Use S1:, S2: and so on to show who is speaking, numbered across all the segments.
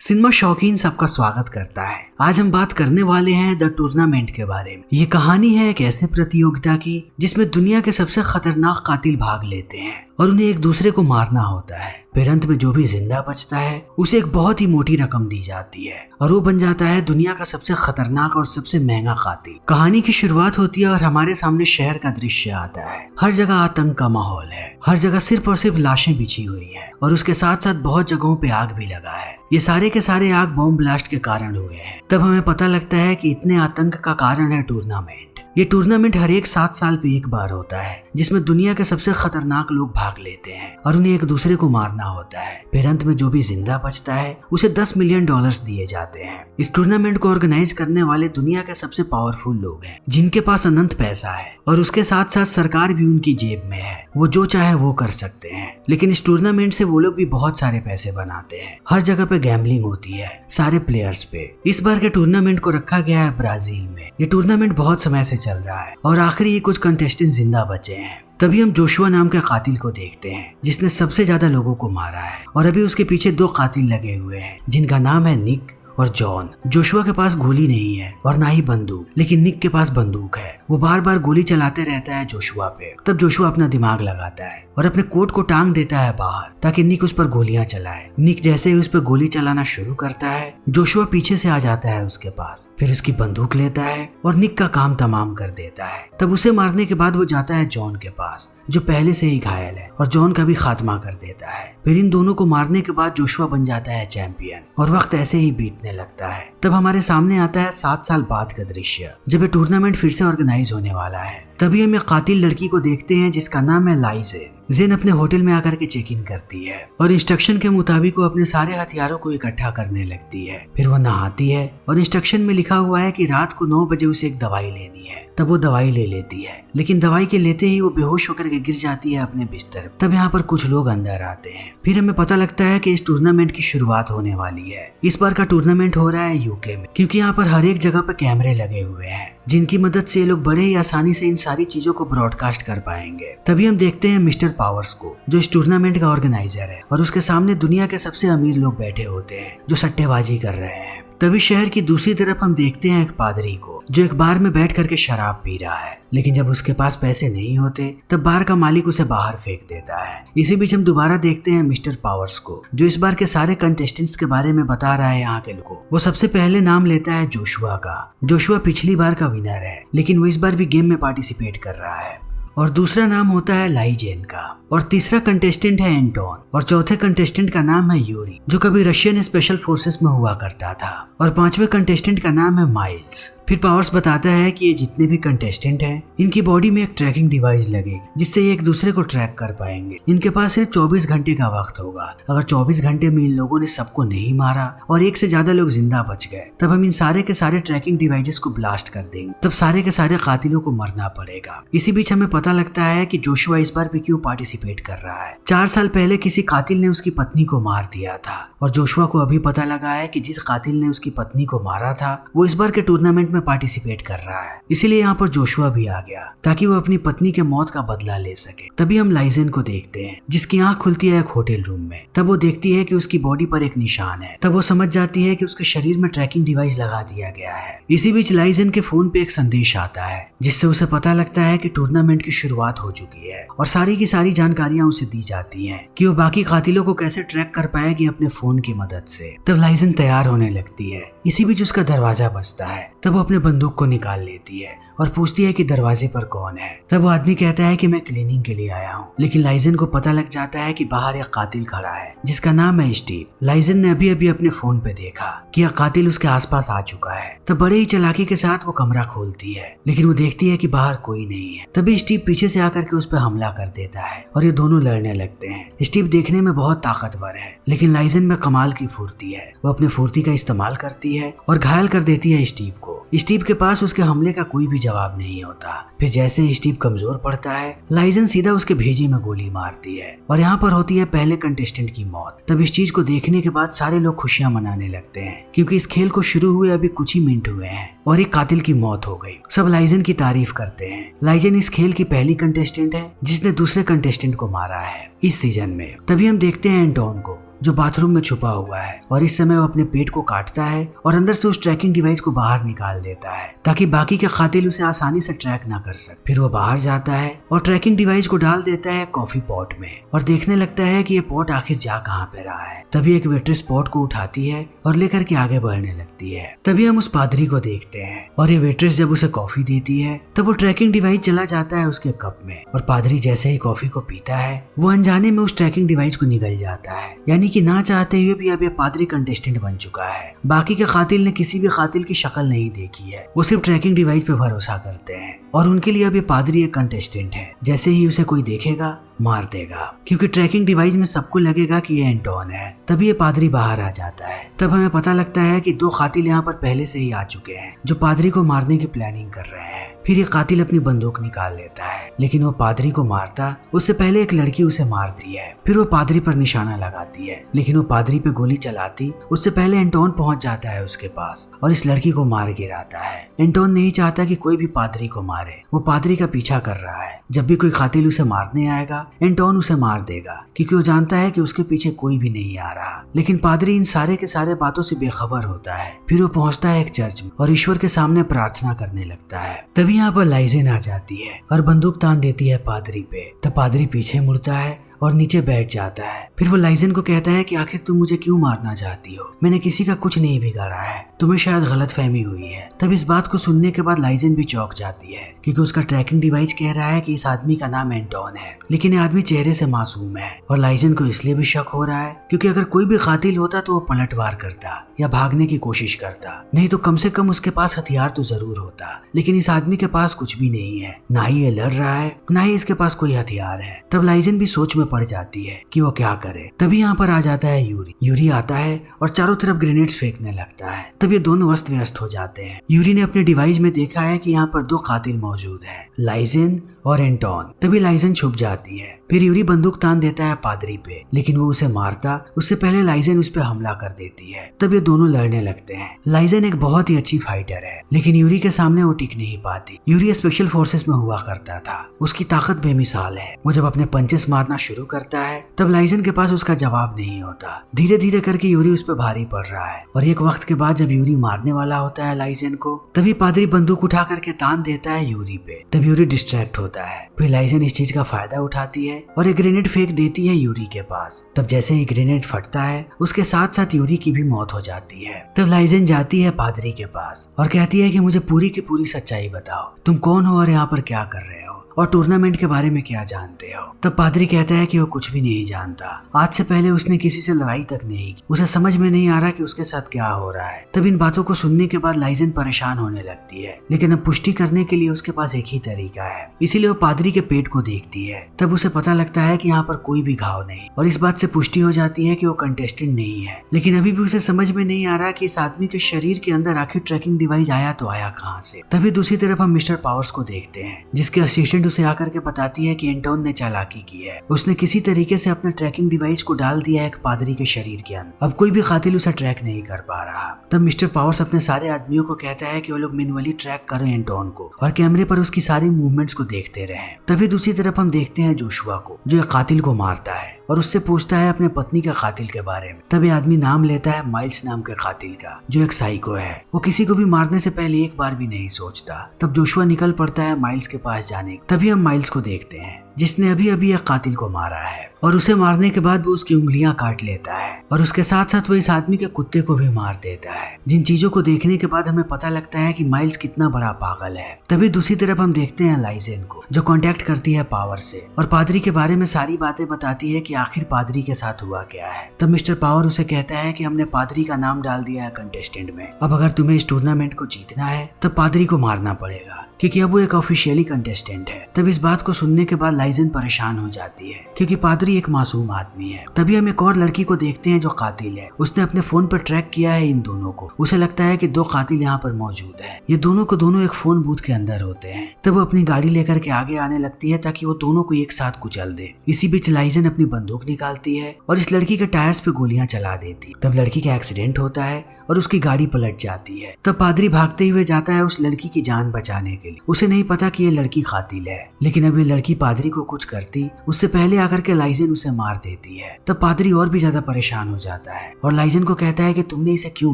S1: Cinema शौकीन सबका स्वागत करता है। आज हम बात करने वाले हैं द टूर्नामेंट के बारे में। ये कहानी है एक ऐसे प्रतियोगिता की जिसमें दुनिया के सबसे खतरनाक कातिल भाग लेते हैं और उन्हें एक दूसरे को मारना होता है। फिर अंत में जो भी जिंदा बचता है उसे एक बहुत ही मोटी रकम दी जाती है और वो बन जाता है दुनिया का सबसे खतरनाक और सबसे महंगा कातिल। कहानी की शुरुआत होती है और हमारे सामने शहर का दृश्य आता है। हर जगह आतंक का माहौल है, हर जगह सिर्फ और सिर्फ लाशें बिछी हुई है और उसके साथ साथ बहुत जगहों पे आग भी लगा है। ये सारे के सारे आग बॉम्ब ब्लास्ट के कारण हुए हैं। तब हमें पता लगता है कि इतने आतंक का कारण है टूर्नामेंट। ये टूर्नामेंट हर एक 7 साल पे एक बार होता है जिसमें दुनिया के सबसे खतरनाक लोग भाग लेते हैं और उन्हें एक दूसरे को मारना होता है। फिर अंत में जो भी जिंदा बचता है उसे $10 मिलियन दिए जाते हैं। इस टूर्नामेंट को ऑर्गेनाइज करने वाले दुनिया के सबसे पावरफुल लोग हैं जिनके पास अनंत पैसा है और उसके साथ साथ सरकार भी उनकी जेब में है। वो जो चाहे वो कर सकते हैं, लेकिन इस टूर्नामेंट से वो लोग भी बहुत सारे पैसे बनाते हैं। हर जगह पे गैम्बलिंग होती है सारे प्लेयर्स पे। इस बार के टूर्नामेंट को रखा गया है ब्राजील में। ये टूर्नामेंट बहुत समय से चल रहा है और आखिरी ही कुछ कंटेस्टेंट जिंदा बचे हैं। तभी हम जोशुआ नाम के कातिल को देखते हैं जिसने सबसे ज्यादा लोगों को मारा है और अभी उसके पीछे 2 कातिल लगे हुए हैं जिनका नाम है निक और जॉन। जोशुआ के पास गोली नहीं है और ना ही बंदूक, लेकिन निक के पास बंदूक है। वो बार बार गोली चलाते रहता है जोशुआ पे। तब जोशुआ अपना दिमाग लगाता है और अपने कोट को टांग देता है बाहर ताकि निक उस पर गोलियां चलाए। निक जैसे ही उस पर गोली चलाना शुरू करता है जोशुआ पीछे से आ जाता है उसके पास, फिर उसकी बंदूक लेता है और निक का काम तमाम कर देता है। तब उसे मारने के बाद वो जाता है जॉन के पास जो पहले से ही घायल है और जॉन का भी खात्मा कर देता है। फिर इन दोनों को मारने के बाद जोशुआ बन जाता है चैंपियन और वक्त ऐसे ही बीतने लगता है। तब हमारे सामने आता है 7 साल बाद का दृश्य जब ये टूर्नामेंट फिर से ऑर्गेनाइज होने वाला है। तभी हम एक कातिल लड़की को देखते हैं जिसका नाम है लाइजेन। जेन अपने होटल में आकर के चेक इन करती है और इंस्ट्रक्शन के मुताबिक वो अपने सारे हथियारों को इकट्ठा करने लगती है। फिर वो नहाती है और इंस्ट्रक्शन में लिखा हुआ है कि रात को 9 बजे उसे एक दवाई लेनी है। तब वो दवाई ले लेती है, लेकिन दवाई के लेते ही वो बेहोश होकर के गिर जाती है अपने बिस्तर। तब यहाँ पर कुछ लोग अंदर आते हैं। फिर हमें पता लगता है कि इस टूर्नामेंट की शुरुआत होने वाली है। इस बार का टूर्नामेंट हो रहा है यूके में, क्योंकि यहाँ पर हर एक जगह पर कैमरे लगे हुए हैं जिनकी मदद से ये लोग बड़े ही आसानी से इन सारी चीजों को ब्रॉडकास्ट कर पाएंगे। तभी हम देखते हैं मिस्टर पावर्स को जो इस टूर्नामेंट का ऑर्गेनाइजर है और उसके सामने दुनिया के सबसे अमीर लोग बैठे होते हैं जो सट्टेबाजी कर रहे हैं। तभी शहर की दूसरी तरफ हम देखते हैं एक पादरी को जो एक बार में बैठ करके शराब पी रहा है, लेकिन जब उसके पास पैसे नहीं होते तब बार का मालिक उसे बाहर फेंक देता है। इसी बीच हम दोबारा देखते हैं मिस्टर पावर्स को जो इस बार के सारे कंटेस्टेंट्स के बारे में बता रहा है यहाँ के लोगों को। वो सबसे पहले नाम लेता है जोशुआ का। जोशुआ पिछली बार का विनर है, लेकिन वो इस बार भी गेम में पार्टिसिपेट कर रहा है। और दूसरा नाम होता है लाइजेन का और तीसरा कंटेस्टेंट है एंटोन और चौथे कंटेस्टेंट का नाम है यूरी जो कभी रशियन स्पेशल फोर्सेस में हुआ करता था और 5वें कंटेस्टेंट का नाम है माइल्स। फिर पावर्स बताता है कि ये जितने भी कंटेस्टेंट हैं इनकी बॉडी में एक ट्रैकिंग डिवाइस लगेगी जिससे ये एक दूसरे को ट्रैक कर पाएंगे। इनके पास सिर्फ 24 घंटे का वक्त होगा। अगर 24 घंटे में इन लोगों ने सबको नहीं मारा और एक से ज्यादा लोग जिंदा बच गए तब हम इन सारे के सारे ट्रैकिंग डिवाइसेस को ब्लास्ट कर देंगे। तब सारे के सारे कातिलों को मरना पड़ेगा। इसी बीच हमें पता लगता है कि जोशुआ इस बार भी क्यों पार्टिसिपेट कर रहा है। 4 साल पहले किसी कातिल ने उसकी पत्नी को मार दिया था और जोशुआ को अभी पता लगा है कि जिस कातिल ने उसकी पत्नी को मारा था वो इस बार के टूर्नामेंट में पार्टिसिपेट कर रहा है। इसीलिए यहाँ पर जोशुआ भी आ गया ताकि वो अपनी पत्नी के मौत का बदला ले सके। तभी हम लाइजेन को देखते हैं जिसकी आंख खुलती है एक होटल रूम में। तब वो देखती है कि उसकी बॉडी पर एक निशान है। तब वो समझ जाती है कि उसके शरीर में ट्रैकिंग डिवाइस लगा दिया गया है। इसी बीच लाइजेन के फोन पे एक संदेश आता है जिससे उसे पता लगता है कि टूर्नामेंट की शुरुआत हो चुकी है और सारी की सारी जानकारियां उसे दी जाती हैं कि वो बाकी कातिलों को कैसे ट्रैक कर पाएगी अपने फोन की मदद से। तब लाइजेन तैयार होने लगती है। इसी बीच उसका दरवाजा बजता है। तब वो अपने बंदूक को निकाल लेती है और पूछती है कि दरवाजे पर कौन है। तब वो आदमी कहता है कि मैं क्लीनिंग के लिए आया हूँ, लेकिन लाइजेन को पता लग जाता है कि बाहर एक कातिल खड़ा है जिसका नाम है स्टीव। लाइजेन ने अभी अभी अपने फोन पे देखा कि यह कातिल उसके आसपास आ चुका है। तब बड़े ही चालाकी के साथ वो कमरा खोलती है, लेकिन वो देखती है कि बाहर कोई नहीं है। तभी स्टीव पीछे से आकर के उस पर हमला कर देता है और ये दोनों लड़ने लगते हैं। स्टीव देखने में बहुत ताकतवर है, लेकिन लाइजेन में कमाल की फुर्ती है। वो अपने फुर्ती का इस्तेमाल करती है और घायल कर देती है स्टीव को। स्टीव के पास उसके हमले का कोई भी जवाब नहीं होता। फिर जैसे ही स्टीव कमजोर पड़ता है लाइजेन सीधा उसके भेजे में गोली मारती है और यहाँ पर होती है पहले कंटेस्टेंट की मौत। तब इस चीज को देखने के बाद सारे लोग खुशियां मनाने लगते हैं क्योंकि इस खेल को शुरू हुए अभी कुछ ही मिनट हुए हैं और एक कातिल की मौत हो गई। सब लाइजेन की तारीफ करते हैं। लाइजेन इस खेल की पहली कंटेस्टेंट है जिसने दूसरे कंटेस्टेंट को मारा है इस सीजन में। तभी हम देखते हैं एंटोन को जो बाथरूम में छुपा हुआ है, और इस समय वो अपने पेट को काटता है और अंदर से उस ट्रैकिंग डिवाइस को बाहर निकाल देता है ताकि बाकी के कातिल उसे आसानी से ट्रैक ना कर सके। फिर वो बाहर जाता है और ट्रैकिंग डिवाइस को डाल देता है कॉफी पॉट में और देखने लगता है कि ये पॉट आखिर जा कहाँ पे रहा है। तभी एक वेट्रेस पॉट को उठाती है और लेकर के आगे बढ़ने लगती है। तभी हम उस पादरी को देखते हैं और ये वेट्रेस जब उसे कॉफी देती है तब वो ट्रैकिंग डिवाइस चला जाता है उसके कप में और पादरी जैसे ही कॉफी को पीता है वो अनजाने में उस ट्रैकिंग डिवाइस को निगल जाता है, यानी कि ना चाहते हुए भी अब ये पादरी कंटेस्टेंट बन चुका है। बाकी के कातिल ने किसी भी कातिल की शक्ल नहीं देखी है, वो सिर्फ ट्रैकिंग डिवाइस पे भरोसा करते हैं और उनके लिए अब ये पादरी एक कंटेस्टेंट है। जैसे ही उसे कोई देखेगा मार देगा, क्योंकि ट्रैकिंग डिवाइस में सबको लगेगा कि ये एंटोन है। तभी ये पादरी बाहर आ जाता है। तब हमें पता लगता है कि 2 कातिल यहाँ पर पहले से ही आ चुके हैं जो पादरी को मारने की प्लानिंग कर रहे हैं। फिर ये कातिल अपनी बंदूक निकाल लेता है, लेकिन वो पादरी को मारता उससे पहले एक लड़की उसे मार दी है। फिर वो पादरी पर निशाना लगाती है, लेकिन वो पादरी पे गोली चलाती उससे पहले एंटोन पहुंच जाता है उसके पास और इस लड़की को मार गिराता है। एंटोन नहीं चाहता कि कोई भी पादरी को मारे, वो पादरी का पीछा कर रहा है। जब भी कोई कातिल उसे मारने आएगा एंटोन उसे मार देगा, क्योंकि वो जानता है कि उसके पीछे कोई भी नहीं आ रहा। लेकिन पादरी इन सारे के सारे बातों से बेखबर होता है। फिर वो पहुंचता है एक चर्च में और ईश्वर के सामने प्रार्थना करने लगता है। तभी यहाँ पर लाइजेन आ जाती है और बंदूक तान देती है पादरी पे। तब पादरी पीछे मुड़ता है और नीचे बैठ जाता है। फिर वो लाइजेन को कहता है कि आखिर तुम मुझे क्यों मारना चाहती हो, मैंने किसी का कुछ नहीं बिगाड़ा है, तुम्हें शायद गलतफहमी हुई है। तब इस बात को सुनने के बाद लाइजेन भी चौंक जाती है, क्योंकि उसका ट्रैकिंग डिवाइस कह रहा है कि इस आदमी का नाम एंटोन है, लेकिन ये आदमी चेहरे से मासूम है। और लाइजेन को इसलिए भी शक हो रहा है क्योंकि अगर कोई भी कातिल होता तो वो पलटवार करता या भागने की कोशिश करता, नहीं तो कम से कम उसके पास हथियार तो जरूर होता। लेकिन इस आदमी के पास कुछ भी नहीं है, ना ही ये लड़ रहा है ना ही इसके पास कोई हथियार है। तब लाइजेन भी सोच में पड़ जाती है कि वो क्या करे। तभी यहाँ पर आ जाता है यूरी। यूरी आता है और चारों तरफ ग्रेनेड्स फेंकने लगता है। तब ये दोनों अस्त व्यस्त हो जाते हैं। यूरी ने अपने डिवाइस में देखा है कि यहाँ पर 2 कातिल मौजूद हैं, लाइजेन और एंटोन। तभी लाइजेन छुप जाती है। फिर यूरी बंदूक तान देता है पादरी पे, लेकिन वो उसे मारता उससे पहले लाइजेन उस पर हमला कर देती है। तब ये दोनों लड़ने लगते हैं। लाइजेन एक बहुत ही अच्छी फाइटर है, लेकिन यूरी के सामने वो टिक नहीं पाती। यूरी स्पेशल फोर्सेस में हुआ करता था, उसकी ताकत बेमिसाल है। वो जब अपने पंचेस मारना शुरू करता है तब लाइजेन के पास उसका जवाब नहीं होता। धीरे धीरे करके यूरी उस पर भारी पड़ रहा है और एक वक्त के बाद जब यूरी मारने वाला होता है लाइजेन को, तभी पादरी बंदूक उठा करके तान देता है यूरी पे। तब यूरी डिस्ट्रैक्ट होता है। फिर लाइजेन इस चीज का फायदा उठाती है और एक ग्रेनेड फेंक देती है यूरी के पास। तब जैसे ही ग्रेनेड फटता है उसके साथ साथ यूरी की भी मौत हो जाती है। तब लाइजेन जाती है पादरी के पास और कहती है कि मुझे पूरी की पूरी सच्चाई बताओ, तुम कौन हो और यहाँ पर क्या कर रहे हो और टूर्नामेंट के बारे में क्या जानते हो। तब पादरी कहता है कि वो कुछ भी नहीं जानता। आज से पहले उसने किसी से लड़ाई तक नहीं की, उसे समझ में नहीं आ रहा कि उसके साथ क्या हो रहा है। तब इन बातों को सुनने के बाद लाइजेन परेशान होने लगती है, लेकिन अब पुष्टि करने के लिए उसके पास एक ही तरीका है, इसीलिए वो पादरी के पेट को देखती है। तब उसे पता लगता है कि यहाँ पर कोई भी घाव नहीं और इस बात से पुष्टि हो जाती है कि वो कंटेस्टेंट नहीं है। लेकिन अभी भी उसे समझ में नहीं आ रहा कि इस आदमी के शरीर के अंदर आखिर ट्रैकिंग डिवाइस आया तो आया कहाँ से। तभी दूसरी तरफ हम मिस्टर पावर्स को देखते हैं, जिसके असिस्टेंट उसे आकर के बताती है कि एंटोन ने चालाकी की है। उसने किसी तरीके से अपना ट्रैकिंग डिवाइस को डाल दिया एक पादरी के शरीर के अंदर। अब कोई भी कातिल उसे ट्रैक नहीं कर पा रहा। तब मिस्टर पावर्स अपने सारे आदमियों को कहता है कि वो लोग मैन्युअली ट्रैक करें एंटोन को और कैमरे पर उसकी सारी मूवमेंट्स को देखते रहें। तभी दूसरी तरफ हम देखते हैं जोशुआ को, जो एक कातिल को मारता है और उससे पूछता है अपने पत्नी का कातिल के बारे में। तब ये आदमी नाम लेता है माइल्स नाम के कातिल का, जो एक साइको है। वो किसी को भी मारने से पहले एक बार भी नहीं सोचता। तब जोशुआ निकल पड़ता है माइल्स के पास जाने। तभी हम माइल्स को देखते हैं, जिसने अभी अभी एक कातिल को मारा है और उसे मारने के बाद वो उसकी उंगलियां काट लेता है और उसके साथ साथ वो इस आदमी के कुत्ते को भी मार देता है। जिन चीजों को देखने के बाद हमें पता लगता है कि माइल्स कितना बड़ा पागल है। तभी दूसरी तरफ हम देखते हैं लाइजेन को, जो कांटेक्ट करती है पावर से और पादरी के बारे में सारी बातें बताती है कि आखिर पादरी के साथ हुआ क्या है। तब मिस्टर पावर उसे कहता है कि हमने पादरी का नाम डाल दिया है कंटेस्टेंट में। अब अगर तुम्हें इस टूर्नामेंट को जीतना है तब पादरी को मारना पड़ेगा, क्योंकि अब वो एक ऑफिशियली कंटेस्टेंट है। तब इस बात को सुनने के बाद लाइजेन परेशान हो जाती है, क्योंकि पादरी एक मासूम आदमी है। तभी हम एक और लड़की को देखते हैं जो कातिल है। उसने अपने फोन पर ट्रैक किया है इन दोनों को। उसे लगता है कि 2 कातिल यहाँ पर मौजूद है। ये दोनों को दोनों एक फोन बूथ के अंदर होते हैं। तब वो अपनी गाड़ी लेकर के आगे आने लगती है ताकि वो दोनों को एक साथ कुचल दे। इसी बीच लाइजेन अपनी बंदूक निकालती है और इस लड़की के टायर्स पे गोलियां चला देती। तब लड़की का एक्सीडेंट होता है और उसकी गाड़ी पलट जाती है। तब पादरी भागते हुए जाता है उस लड़की की जान बचाने के लिए। उसे नहीं पता कि ये लड़की कातिल है, लेकिन अब ये लड़की पादरी को कुछ करती उससे पहले आकर के लाइजन उसे मार देती है। तब पादरी और भी ज्यादा परेशान हो जाता है और लाइजन को कहता है कि तुमने इसे क्यों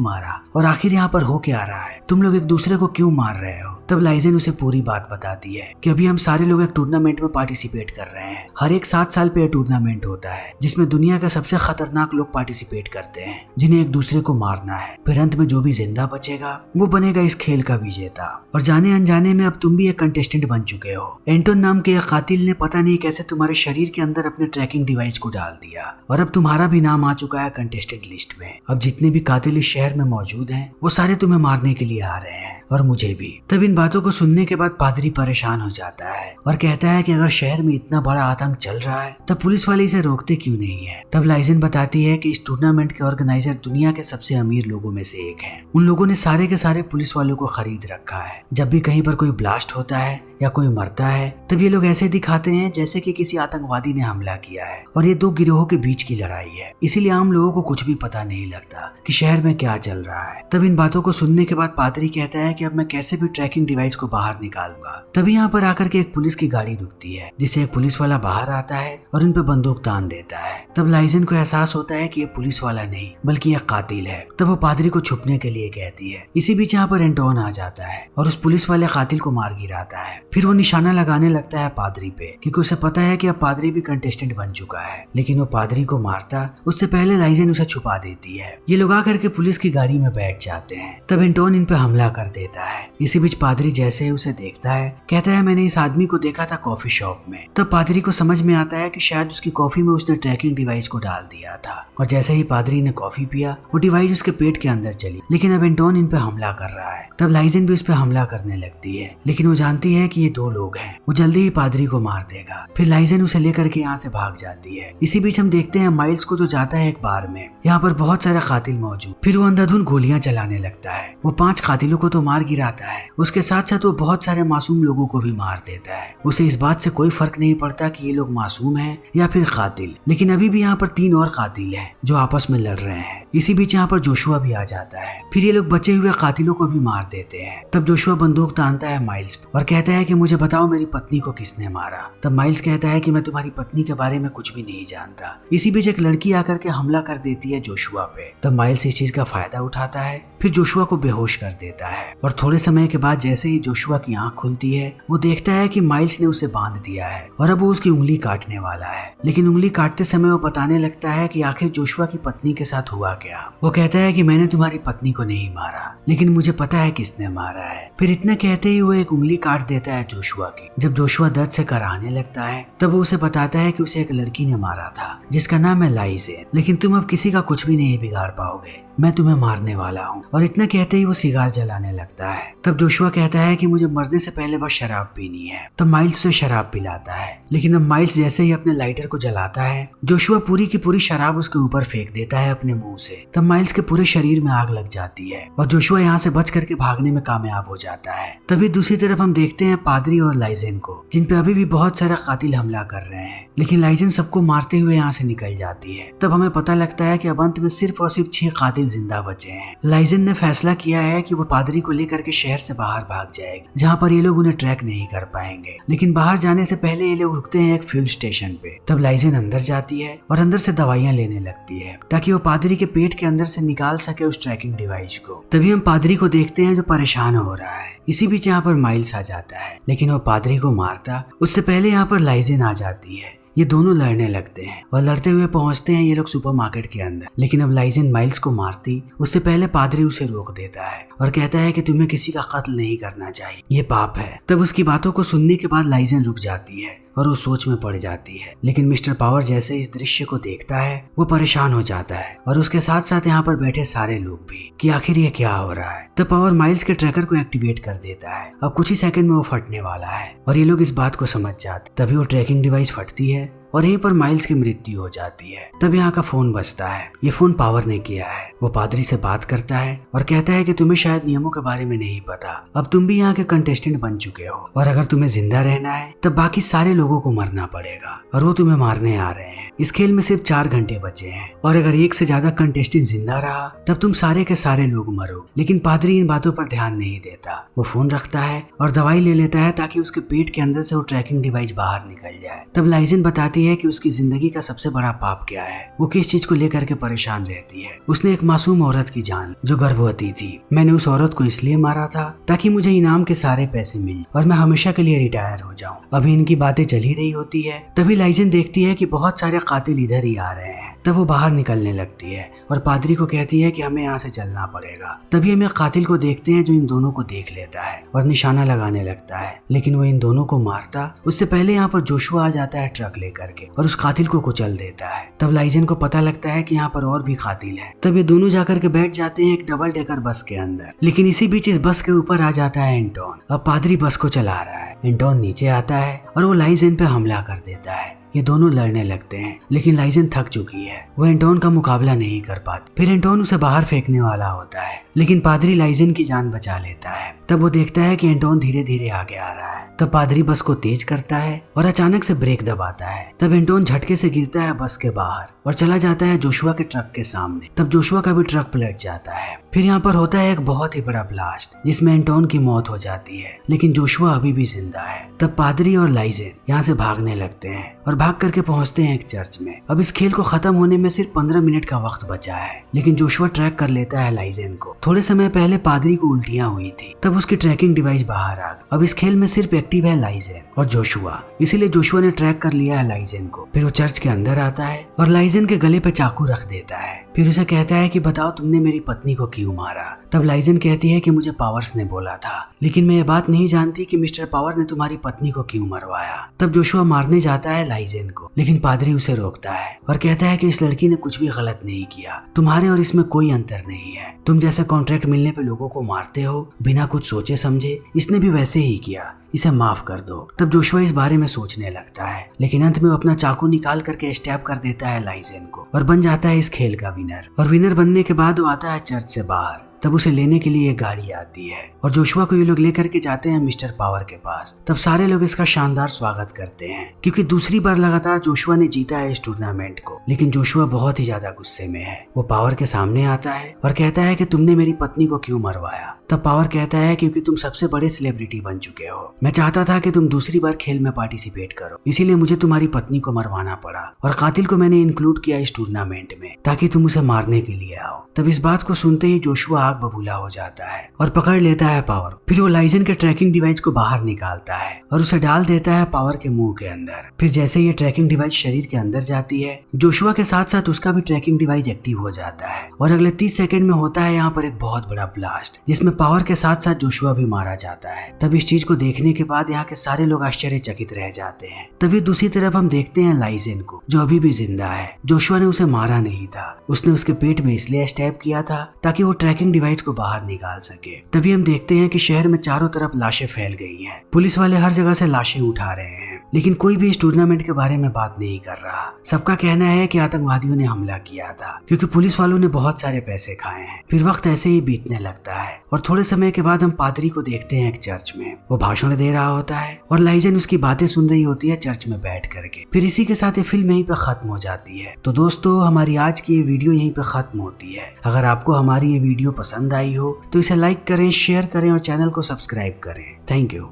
S1: मारा और आखिर यहाँ पर हो क्या रहा है, तुम लोग एक दूसरे को क्यों मार रहे हो। तब लाइजन उसे पूरी बात बताती है कि अभी हम सारे लोग एक टूर्नामेंट में पार्टिसिपेट कर रहे हैं। हर एक 7 साल पे टूर्नामेंट होता है जिसमें दुनिया का सबसे खतरनाक लोग पार्टिसिपेट करते हैं, जिन्हें एक दूसरे को मारना है। फिर अंत में जो भी जिंदा बचेगा वो बनेगा इस खेल का विजेता। और जाने अनजाने में अब तुम भी एक कंटेस्टेंट बन चुके हो। एंटोन नाम के एक कातिल ने पता नहीं कैसे तुम्हारे शरीर के अंदर अपने ट्रैकिंग डिवाइस को डाल दिया और अब तुम्हारा भी नाम आ चुका है कंटेस्टेंट लिस्ट में। अब जितने भी कातिल इस शहर में मौजूद हैं वो सारे तुम्हें मारने के लिए आ रहे हैं और मुझे भी। तब इन बातों को सुनने के बाद पादरी परेशान हो जाता है और कहता है कि अगर शहर में इतना बड़ा आतंक चल रहा है तब पुलिस वाले इसे रोकते क्यों नहीं है। तब लाइजन बताती है कि इस टूर्नामेंट के ऑर्गेनाइजर दुनिया के सबसे अमीर लोगों में से एक हैं। उन लोगों ने सारे के सारे पुलिस वालों को खरीद रखा है। जब भी कहीं पर कोई ब्लास्ट होता है या कोई मरता है तब ये लोग ऐसे दिखाते हैं जैसे कि किसी आतंकवादी ने हमला किया है और ये 2 गिरोहों के बीच की लड़ाई है। इसीलिए आम लोगों को कुछ भी पता नहीं लगता कि शहर में क्या चल रहा है। तब इन बातों को सुनने के बाद पादरी कहता है कि अब मैं कैसे भी ट्रैकिंग डिवाइस को बाहर निकालूंगा। तभी यहाँ पर आकर के एक पुलिस की गाड़ी रुकती है जिससे एक पुलिस वाला बाहर आता है और इन पे बंदूक तान देता है। तब लाइजन को एहसास होता है कि ये पुलिस वाला नहीं बल्कि यह कातिल है। तब वो पादरी को छुपने के लिए कहती है। इसी बीच यहाँ पर एंटोन आ जाता है और उस पुलिस वाले कातिल को मार गिराता है। फिर वो निशाना लगाने लगता है पादरी पे क्योंकि उसे पता है कि अब पादरी भी कंटेस्टेंट बन चुका है, लेकिन वो पादरी को मारता उससे पहले लाइजन उसे छुपा देती है। ये लोग आकर के पुलिस की गाड़ी में बैठ जाते हैं। तब एंटोन इन पे हमला कर देता है। इसी बीच पादरी जैसे ही उसे देखता है कहता है मैंने इस आदमी को देखा था कॉफी शॉप में। तब पादरी को समझ में आता है कि शायद उसकी कॉफी में उसने ट्रैकिंग डिवाइस को डाल दिया था और जैसे ही पादरी ने कॉफी पिया वो डिवाइस उसके पेट के अंदर चली। लेकिन अब एंटोन इन पे हमला कर रहा है। तब लाइजन भी उस पे हमला करने लगती है, लेकिन वो जानती है कि ये 2 लोग हैं, वो जल्दी ही पादरी को मार देगा। फिर लाइजन उसे लेकर के यहाँ से भाग जाती है। इसी बीच हम देखते हैं माइल्स को जो जाता है एक बार में। यहाँ पर बहुत सारे कातिल मौजूद। फिर वो अंधाधुंध गोलियां चलाने लगता है। वो 5 कातिलों को तो मार गिराता है, उसके साथ साथ वो बहुत सारे मासूम लोगों को भी मार देता है। उसे इस बात से कोई फर्क नहीं पड़ता कि ये लोग मासूम हैं या फिर कातिल। लेकिन अभी भी यहाँ पर 3 और कातिल हैं जो आपस में लड़ रहे हैं। इसी बीच यहाँ पर जोशुआ भी आ जाता है। फिर ये लोग बचे हुए कातिलों को भी मार देते हैं। तब जोशुआ बंदूक तानता है माइल्स और कहता है कि मुझे बताओ मेरी पत्नी को किसने मारा। तब माइल्स कहता है कि मैं तुम्हारी पत्नी के बारे में कुछ भी नहीं जानता। इसी बीच एक लड़की आकर के हमला कर देती है जोशुआ पे। तब माइल्स इस चीज का फायदा उठाता है, फिर जोशुआ को बेहोश कर देता है। और थोड़े समय के बाद जैसे ही जोशुआ की आंख खुलती है वो देखता है कि माइल्स ने उसे बांध दिया है और अब वो उसकी उंगली काटने वाला है। लेकिन उंगली काटते समय वो बताने लगता है कि आखिर जोशुआ की पत्नी के साथ हुआ क्या। वो कहता है कि मैंने तुम्हारी पत्नी को नहीं मारा, लेकिन मुझे पता है किसने मारा है। फिर इतना कहते ही वो एक उंगली काट देता है जोशुआ की। जब जोशुआ दर्द से कराहने लगता है तब वो उसे बताता है कि उसे एक लड़की ने मारा था जिसका नाम है लाइजेन, लेकिन तुम अब किसी का कुछ भी नहीं बिगाड़ पाओगे, मैं तुम्हें मारने वाला हूँ। और इतना कहते ही वो सिगार जलाने लगता है। तब जोशुआ कहता है कि मुझे मरने से पहले बस शराब पीनी है। तब माइल्स उसे शराब पिलाता है, लेकिन अब माइल्स जैसे ही अपने लाइटर को जलाता है जोशुआ पूरी की पूरी शराब उसके ऊपर फेंक देता है अपने मुंह से। तब माइल्स के पूरे शरीर में आग लग जाती है और जोशुआ यहाँ से बच करके भागने में कामयाब हो जाता है। तभी दूसरी तरफ हम देखते हैं पादरी और लाइजेन को, जिन पे अभी भी बहुत सारा कातिल हमला कर रहे हैं, लेकिन लाइजेन सबको मारते हुए यहाँ से निकल जाती है। तब हमें पता लगता है कि अब अंत में सिर्फ और सिर्फ 6 कातिल जिंदा बचे हैं। लाइजेन ने फैसला किया है कि वो पादरी को लेकर के शहर से बाहर भाग जाएगी, जहाँ पर ये लोग उन्हें ट्रैक नहीं कर पाएंगे। लेकिन बाहर जाने से पहले ये लोग रुकते हैं एक फ्यूल स्टेशन पे। तब लाइजेन अंदर जाती है और अंदर से दवाइयां लेने लगती है ताकि वो पादरी के पेट के अंदर से निकाल सके उस ट्रैकिंग डिवाइस को। तभी हम पादरी को देखते हैं जो परेशान हो रहा है। इसी बीच यहाँ पर माइल्स आ जाता है, लेकिन वो पादरी को मारता उससे पहले यहाँ पर लाइजेन आ जाती है। ये दोनों लड़ने लगते हैं और लड़ते हुए पहुंचते हैं ये लोग सुपरमार्केट के अंदर। लेकिन अब लाइजेन माइल्स को मारती उससे पहले पादरी उसे रोक देता है और कहता है कि तुम्हें किसी का कत्ल नहीं करना चाहिए, ये पाप है। तब उसकी बातों को सुनने के बाद लाइजेन रुक जाती है और वो सोच में पड़ जाती है। लेकिन मिस्टर पावर जैसे इस दृश्य को देखता है वो परेशान हो जाता है और उसके साथ साथ यहाँ पर बैठे सारे लोग भी कि आखिर ये क्या हो रहा है। तो पावर माइल्स के ट्रैकर को एक्टिवेट कर देता है। अब कुछ ही सेकंड में वो फटने वाला है और ये लोग इस बात को समझ जाते। तभी वो ट्रैकिंग डिवाइस फटती है और यहीं पर माइल्स की मृत्यु हो जाती है। तब यहाँ का फोन बजता है। ये फोन पावर ने किया है। वो पादरी से बात करता है और कहता है कि तुम्हें शायद नियमों के बारे में नहीं पता, अब तुम भी यहाँ के कंटेस्टेंट बन चुके हो और अगर तुम्हें जिंदा रहना है तब बाकी सारे लोगों को मरना पड़ेगा और वो तुम्हें मारने आ रहे हैं। इस खेल में सिर्फ 4 घंटे बचे हैं और अगर एक से ज्यादा कंटेस्टेंट जिंदा रहा तब तुम सारे के सारे लोग मरो। लेकिन पादरी इन बातों पर ध्यान नहीं देता। वो फोन रखता है और दवाई ले लेता है ताकि उसके पेट के अंदर से वो ट्रैकिंग डिवाइस बाहर निकल जाए। तब लाइजन बताती है कि उसकी जिंदगी का सबसे बड़ा पाप क्या है, वो किस चीज को लेकर के परेशान रहती है। उसने एक मासूम औरत की जान जो गर्भवती थी। मैंने उस औरत को इसलिए मारा था ताकि मुझे इनाम के सारे पैसे मिल और मैं हमेशा के लिए रिटायर हो जाऊं। अभी इनकी बातें चल ही रही होती है, तभी लाइजन देखती है कि बहुत सारे कातिल इधर ही आ रहे हैं। तब वो बाहर निकलने लगती है और पादरी को कहती है कि हमें यहाँ से चलना पड़ेगा। तभी हम एक कातिल को देखते हैं जो इन दोनों को देख लेता है और निशाना लगाने लगता है, लेकिन वो इन दोनों को मारता उससे पहले यहाँ पर जोशुआ आ जाता है ट्रक लेकर के और उस कातिल को कुचल देता है। तब लाइजन को पता लगता है कि यहाँ पर और भी कातिल हैं। तब ये दोनों जाकर के बैठ जाते हैं एक डबल डेकर बस के अंदर। लेकिन इसी बीच इस बस के ऊपर आ जाता है एंटोन। अब पादरी बस को चला रहा है। एंटोन नीचे आता है और वो लाइजन पे हमला कर देता है। ये दोनों लड़ने लगते हैं, लेकिन लाइजन थक चुकी है। वो एंटोन का मुकाबला नहीं कर पाती। फिर एंटोन उसे बाहर फेंकने वाला होता है, लेकिन पादरी लाइजन की जान बचा लेता है। तब वो देखता है कि एंटोन धीरे धीरे आगे आ रहा है। तब पादरी बस को तेज करता है और अचानक से ब्रेक दबाता है। तब एंटोन झटके से गिरता है बस के बाहर और चला जाता है जोशुआ के ट्रक के सामने। तब जोशुआ का भी ट्रक पलट जाता है। फिर यहाँ पर होता है एक बहुत ही बड़ा ब्लास्ट जिसमें एंटोन की मौत हो जाती है, लेकिन जोशुआ अभी भी जिंदा है। तब पादरी और लाइजन यहाँ से भागने लगते हैं और भाग करके पहुंचते हैं एक चर्च में। अब इस खेल को खत्म होने में सिर्फ 15 मिनट का वक्त बचा है, लेकिन जोशुआ ट्रैक कर लेता है लाइजन को। थोड़े समय पहले पादरी को उल्टियां हुई थी, तब उसकी ट्रैकिंग डिवाइस बाहर आ गई। अब इस खेल में सिर्फ एक्टिव है लाइजन और जोशुआ, इसीलिए जोशुआ ने ट्रैक कर लिया है लाइजन को। फिर वो चर्च के अंदर आता है और लाइजन के गले पे चाकू रख देता है। फिर उसे कहता है कि बताओ तुमने मेरी पत्नी को क्यों मारा। तब लाइजन कहती है कि मुझे पावर्स ने बोला था, लेकिन मैं ये बात नहीं जानती कि मिस्टर पावर ने तुम्हारी पत्नी को क्यों मरवाया। तब जोशुआ मारने जाता है लाइजन को, लेकिन पादरी उसे रोकता है और कहता है कि इस लड़की ने कुछ भी गलत नहीं किया, तुम्हारे और इसमें कोई अंतर नहीं है। तुम जैसे कॉन्ट्रैक्ट मिलने पे लोगों को मारते हो बिना कुछ सोचे समझे, इसने भी वैसे ही किया, इसे माफ कर दो। तब जोशुआ इस बारे में सोचने लगता है, लेकिन अंत में वो अपना चाकू निकाल करके स्टैब कर देता है लाइजन को और बन जाता है इस खेल का विनर। और विनर बनने के बाद वो आता है चर्च से बाहर। तब उसे लेने के लिए एक गाड़ी आती है और जोशुआ को ये लोग लेकर के जाते हैं मिस्टर पावर के पास। तब सारे लोग इसका शानदार स्वागत करते हैं क्योंकि दूसरी बार लगातार जोशुआ ने जीता है इस टूर्नामेंट को। लेकिन जोशुआ बहुत ही ज्यादा गुस्से में है। वो पावर के सामने आता है और कहता है कि तुमने मेरी पत्नी को क्यों मरवाया। तब पावर कहता है क्योंकि तुम सबसे बड़े सेलिब्रिटी बन चुके हो। मैं चाहता था कि तुम दूसरी बार खेल में पार्टिसिपेट करो, इसीलिए मुझे तुम्हारी पत्नी को मरवाना पड़ा और कातिल को मैंने इंक्लूड किया इस टूर्नामेंट में ताकि तुम उसे मारने के लिए आओ। तब इस बात को सुनते ही जोशुआ आग बबूला हो जाता है और पकड़ लेता है पावर। फिर वो लाइजन के ट्रैकिंग डिवाइस को बाहर निकालता है और उसे डाल देता है पावर के मुंह के अंदर। फिर जैसे ये ट्रैकिंग डिवाइस शरीर के अंदर जाती है, जोशुआ के साथ साथ उसका भी ट्रैकिंग डिवाइस एक्टिव हो जाता है और अगले 30 सेकंड में होता है यहाँ पर एक बहुत बड़ा ब्लास्ट जिसमें पावर के साथ साथ जोशुआ भी मारा जाता है। तब इस चीज को देखने के बाद यहाँ के सारे लोग आश्चर्यचकित रह जाते हैं। तभी दूसरी तरफ हम देखते हैं लाइजन को जो अभी भी जिंदा है। जोशुआ ने उसे मारा नहीं था, उसने उसके पेट में इसलिए स्टैब किया था ताकि वो ट्रैकिंग डिवाइस को बाहर निकाल सके। तभी हम देखते हैं कि शहर में चारों तरफ लाशें फैल गई हैं। पुलिस वाले हर जगह से लाशें उठा रहे हैं, लेकिन कोई भी इस टूर्नामेंट के बारे में बात नहीं कर रहा। सबका कहना है कि आतंकवादियों ने हमला किया था क्योंकि पुलिस वालों ने बहुत सारे पैसे खाए हैं। फिर वक्त ऐसे ही बीतने लगता है और थोड़े समय के बाद हम पादरी को देखते हैं एक चर्च में। वो भाषण दे रहा होता है और लाइजन उसकी बातें सुन रही होती है चर्च में बैठ करके। फिर इसी के साथ ये फिल्म यहीं पे खत्म हो जाती है। तो दोस्तों, हमारी आज की ये वीडियो यहीं पे खत्म होती है। अगर आपको हमारी ये वीडियो पसंद आई हो तो इसे लाइक करें, शेयर करें और चैनल को सब्सक्राइब करें। Thank you.